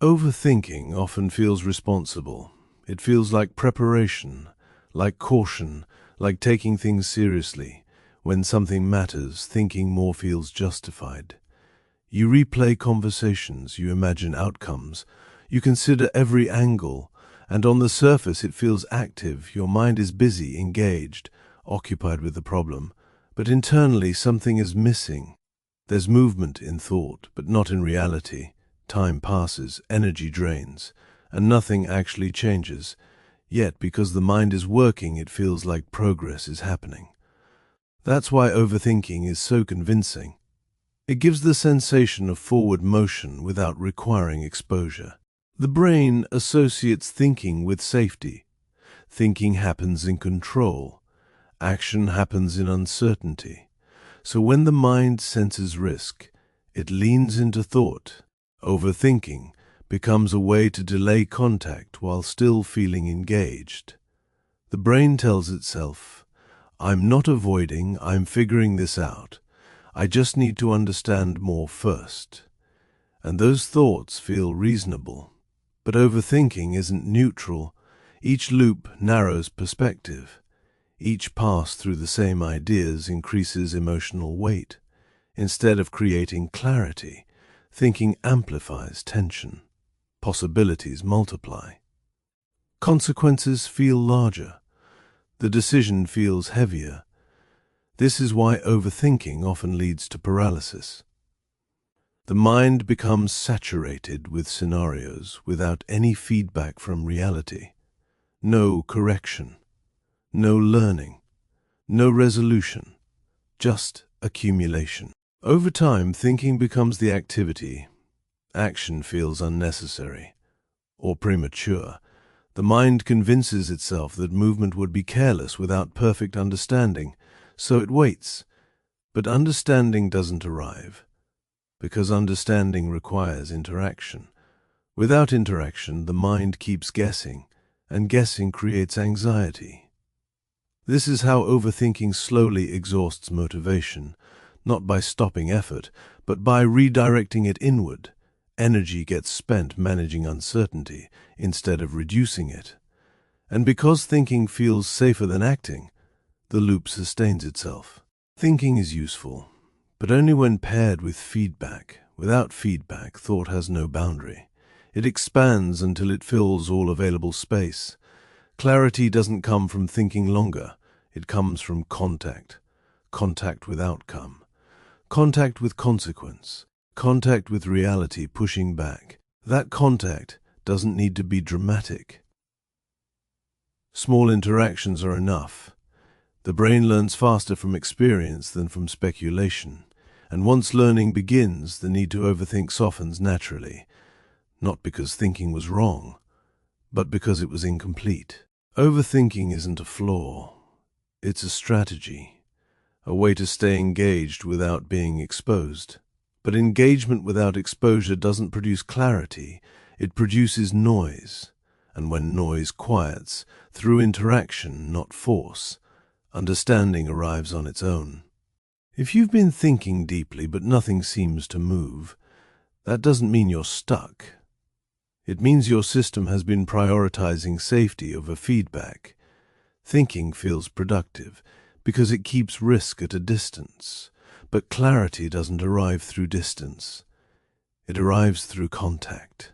Overthinking often feels responsible. It feels like preparation, like caution, like taking things seriously. When something matters, thinking more feels justified. You replay conversations, you imagine outcomes, you consider every angle, and on the surface it feels active. Your mind is busy, engaged, occupied with the problem. But internally something is missing. There's movement in thought, but not in reality. Time passes, energy drains, and nothing actually changes. Yet, because the mind is working, it feels like progress is happening. That's why overthinking is so convincing. It gives the sensation of forward motion without requiring exposure. The brain associates thinking with safety. Thinking happens in control. Action happens in uncertainty. So when the mind senses risk, it leans into thought. Overthinking becomes a way to delay contact while still feeling engaged. The brain tells itself, "I'm not avoiding, I'm figuring this out. I just need to understand more first." And those thoughts feel reasonable. But overthinking isn't neutral. Each loop narrows perspective. Each pass through the same ideas increases emotional weight. Instead of creating clarity, thinking amplifies tension. Possibilities multiply. Consequences feel larger. The decision feels heavier. This is why overthinking often leads to paralysis. The mind becomes saturated with scenarios without any feedback from reality. No correction, no learning, no resolution, just accumulation. Over time, thinking becomes the activity. Action feels unnecessary or premature. The mind convinces itself that movement would be careless without perfect understanding, so it waits. But understanding doesn't arrive, because understanding requires interaction. Without interaction, the mind keeps guessing, and guessing creates anxiety. This is how overthinking slowly exhausts motivation, not by stopping effort, but by redirecting it inward. Energy gets spent managing uncertainty instead of reducing it. And because thinking feels safer than acting, the loop sustains itself. Thinking is useful, but only when paired with feedback. Without feedback, thought has no boundary. It expands until it fills all available space. Clarity doesn't come from thinking longer. It comes from contact. Contact with outcome. Contact with consequence. Contact with reality pushing back. That contact doesn't need to be dramatic. Small interactions are enough. The brain learns faster from experience than from speculation. And once learning begins, the need to overthink softens naturally. Not because thinking was wrong, but because it was incomplete. Overthinking isn't a flaw. It's a strategy, a way to stay engaged without being exposed. But engagement without exposure doesn't produce clarity, it produces noise. And when noise quiets, through interaction, not force, understanding arrives on its own. If you've been thinking deeply but nothing seems to move, that doesn't mean you're stuck. It means your system has been prioritizing safety over feedback. Thinking feels productive because it keeps risk at a distance, but clarity doesn't arrive through distance. It arrives through contact.